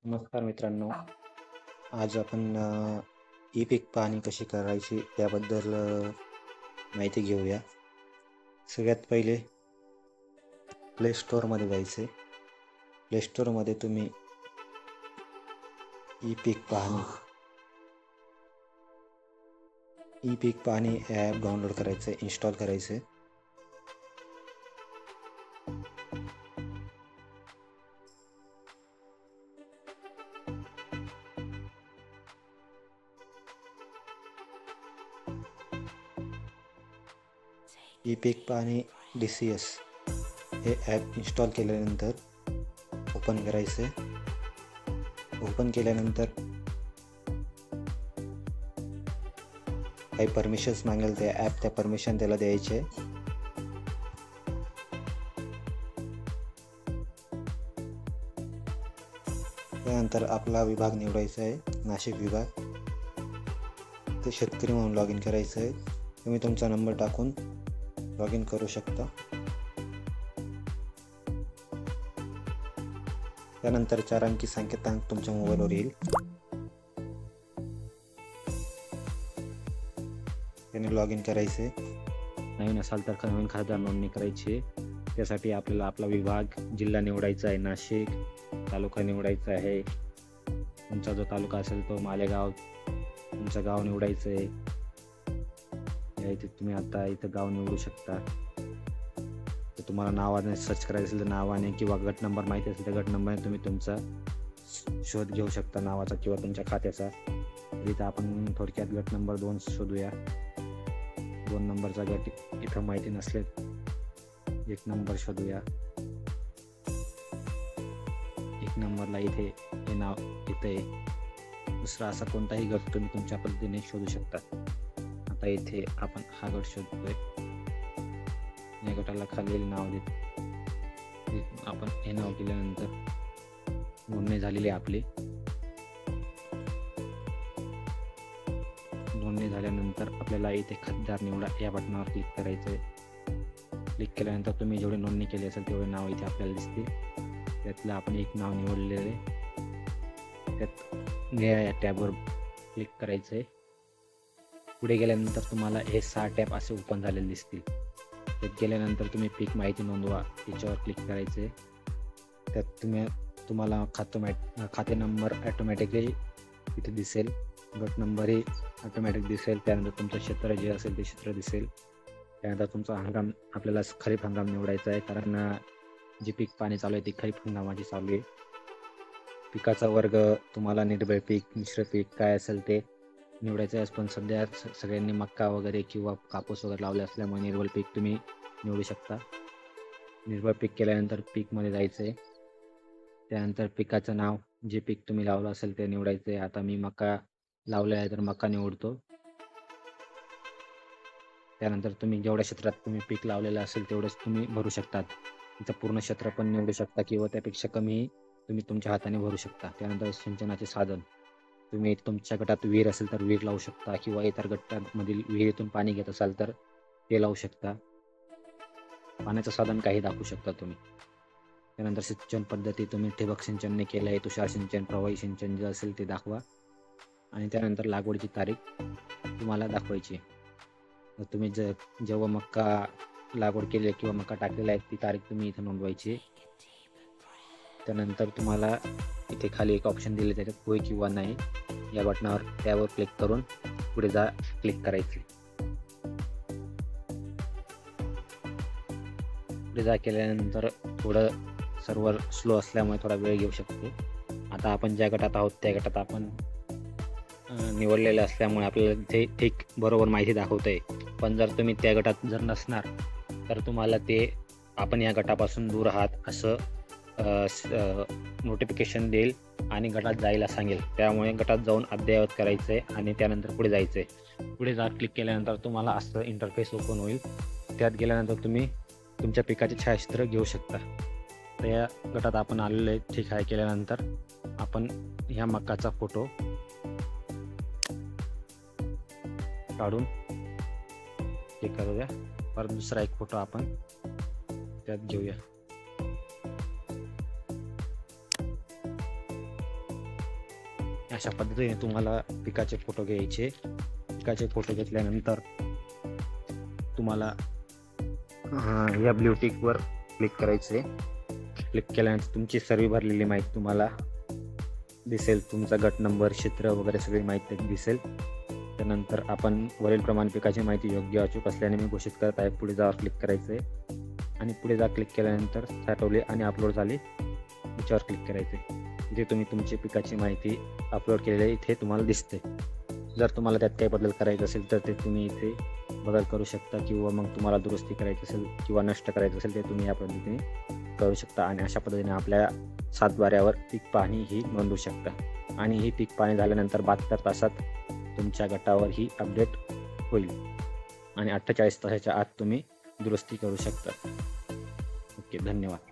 नमस्कार मित्रांनो. आज आपण ई पीक पाहणी कशी करायची याबद्दल माहिती घेऊया. सगळ्यात पहिले प्ले स्टोअरमध्ये जायचे. प्ले स्टोअरमध्ये तुम्ही ई पीक पाहणी ॲप डाउनलोड करायचं, इन्स्टॉल करायचं. ई पीक पाहणी DCS हे ॲप इन्स्टॉल केल्यानंतर ओपन करायचे. ओपन केल्यानंतर काही परमिशन्स मागेल ते ॲप, त्या परमिशन त्याला द्यायचे. त्यानंतर आपला विभाग निवडायचा आहे, नाशिक विभाग. ते शेतकरी म्हणून लॉग इन करायचं आहे. तुम्ही तुमचा नंबर टाकून लॉग इन करू शकता. त्यानंतर 4 अंकी संकेतांक तुमच्या मोबाईलवर येईल. त्याने लॉग इन करायचे. नवीन असाल तर नवीन खातेदार नोंदणी करायची. त्यासाठी आपल्याला आपला विभाग, जिल्हा निवडायचा आहे नाशिक, तालुका निवडायचा आहे. तुमचा जो तालुका असेल तो मालेगाव, तुमचं गाव निवडायचं आहे. इथे तुम्ही आता इथं गाव निवडू शकता. तर तुम्हाला नावाने सर्च करायचं असेल तर नावाने, किंवा गट नंबर माहिती असेल तर गट नंबरने तुम्ही तुमचा शोध घेऊ शकता नावाचा किंवा तुमच्या खात्याचा. इथं आपण थोडक्यात गट नंबर 2 शोधूया. 2 नंबरचा गट इथं माहिती नसले 1 नंबर शोधूया. 1 नंबरला इथे हे नाव इथे आहे. दुसरा असा कोणताही गट तुम्ही तुमच्या पद्धतीने शोधू शकता. आता इथे आपण हा गट शोधतोय. या गटाला खालील नाव देत आपण हे नाव केल्यानंतर नोंदणी झालेली आहे आपली. नोंदणी झाल्यानंतर आपल्याला इथे खातेदार निवडा या बटनावर क्लिक करायचं आहे. क्लिक केल्यानंतर तुम्ही जेवढी नोंदणी केली असेल तेवढे नाव इथे आपल्याला दिसतील. त्यातलं आपण एक नाव निवडलेलं आहे. त्यात निळ्या या टॅबवर क्लिक करायचं आहे. पुढे गेल्यानंतर तुम्हाला हे 6 टॅब असे ओपन झालेले दिसतील. त्यात गेल्यानंतर तुम्ही पीक माहिती नोंदवा याच्यावर क्लिक करायचे. त्यात तुम्हाला खाते नंबर ॲटोमॅटिकली इथे दिसेल, गट नंबरही ऑटोमॅटिक दिसेल. त्यानंतर तुमचं क्षेत्र जे असेल ते क्षेत्र दिसेल. त्यानंतर तुमचा हंगाम आपल्याला खरीप हंगाम निवडायचा आहे, कारण जे पीक पाणी चालू आहे ते खरीप हंगामाची चालू आहे. पिकाचा वर्ग तुम्हाला निर्भय पीक, मिश्र पीक काय असेल ते निवडायचं आहे. पण सध्या सगळ्यांनी मक्का वगैरे किंवा कापूस वगैरे लावले असल्यामुळे निर्भय पीक तुम्ही निवडू शकता. निर्भय पीक केल्यानंतर पीकमध्ये जायचं आहे. त्यानंतर पिकाचं नाव, जे पीक तुम्ही लावलं असेल ते निवडायचं आहे. आता मी मका लावले आहे तर मका निवडतो. त्यानंतर तुम्ही जेवढ्या क्षेत्रात तुम्ही पीक लावलेलं असेल तेवढंच तुम्ही भरू शकतात. तिचं पूर्ण क्षेत्र पण निवडू शकता किंवा त्यापेक्षा कमी तुम्ही तुमच्या हाताने भरू शकता. त्यानंतर सिंचनाचे साधन, तुम्ही तुमच्या गटात विहीर असेल तर विहीर लावू शकता, किंवा इतर गटांमधील विहिरीतून पाणी घेत असाल तर ते लावू शकता. पाण्याचं साधन काही दाखवू शकता तुम्ही. त्यानंतर सिंचन पद्धती, तुम्ही ठिबक सिंचनने केलं आहे, तुषार सिंचन, प्रवाही सिंचन जे असेल ते दाखवा. आणि त्यानंतर लागवडीची तारीख तुम्हाला दाखवायची. तुम्ही जेव्हा मक्का लागवड केली आहे किंवा मक्का टाकलेला आहे ती तारीख तुम्ही इथे नोंदवायची. त्यानंतर तुम्हाला इथे खाली एक ऑप्शन दिले, त्याच्यात होय किंवा नाही या बटनावर त्यावर क्लिक करून पुढे क्लिक करायचे. पुढे केल्यानंतर थोडं सर्व्हर स्लो असल्यामुळे थोडा वेळ घेऊ शकते. आता आपण ज्या गटात आहोत त्या गटात आपण निवडलेले असल्यामुळे आपल्याला ते ठीक बरोबर माहिती दाखवत आहे. पण जर तुम्ही त्या गटात जर नसणार तर तुम्हाला ते आपण या गटापासून दूर आहात असं नोटिफिकेशन देईल आणि गटात जायला सांगेल. त्यामुळे गटात जाऊन अद्ययावत करायचं आहे आणि त्यानंतर पुढे जायचं आहे. पुढे क्लिक केल्यानंतर तुम्हाला असं इंटरफेस ओपन होईल. त्यात गेल्यानंतर तुम्ही तुमच्या पिकाचे छायाचित्र घेऊ शकता. तर या गटात आपण आलेलो आहे, ठीक आहे केल्यानंतर आपण ह्या मकाचा फोटो काढून हे करूया. परत दुसरा एक फोटो आपण त्यात घेऊया. अशा पद्धतीने तुम्हाला पिकाचे फोटो घ्यायचे. पिकाचे फोटो घेतल्यानंतर तुम्हाला या ब्ल्यू टिकवर क्लिक करायचे. क्लिक केल्यानंतर तुमची सर्व भरलेली माहिती तुम्हाला दिसेल. तुमचा गट नंबर, क्षेत्र वगैरे सगळी माहिती दिसेल. त्यानंतर आपण वरीलप्रमाणे पिकाची माहिती योग्य अचूक असल्याने मी घोषित करत आहे. पुढे जावर क्लिक करायचे आणि पुढे जा क्लिक केल्यानंतर साठवले आणि अपलोड झाले याच्यावर क्लिक करायचे. जे तुम्ही तुमची पिकाची माहिती अपलोड केलेली आहे इथे तुम्हाला दिसते. जर तुम्हाला त्यात काही बदल करायचे असेल तर ते तुम्ही इथे बदल करू शकता, किंवा मग तुम्हाला दुरुस्ती करायची असेल किंवा नष्ट करायचं असेल ते तुम्ही या पद्धतीने करू शकता. आणि अशा पद्धतीने आपल्या सातबाऱ्यावर पीक पाहणी ही नोंदवू शकता. आणि ही पीक पाहणी झाल्यानंतर 72 तासात तुमच्या गटावर ही अपडेट होईल आणि 48 तासाच्या आत तुम्ही दुरुस्ती करू शकता. ओके, धन्यवाद.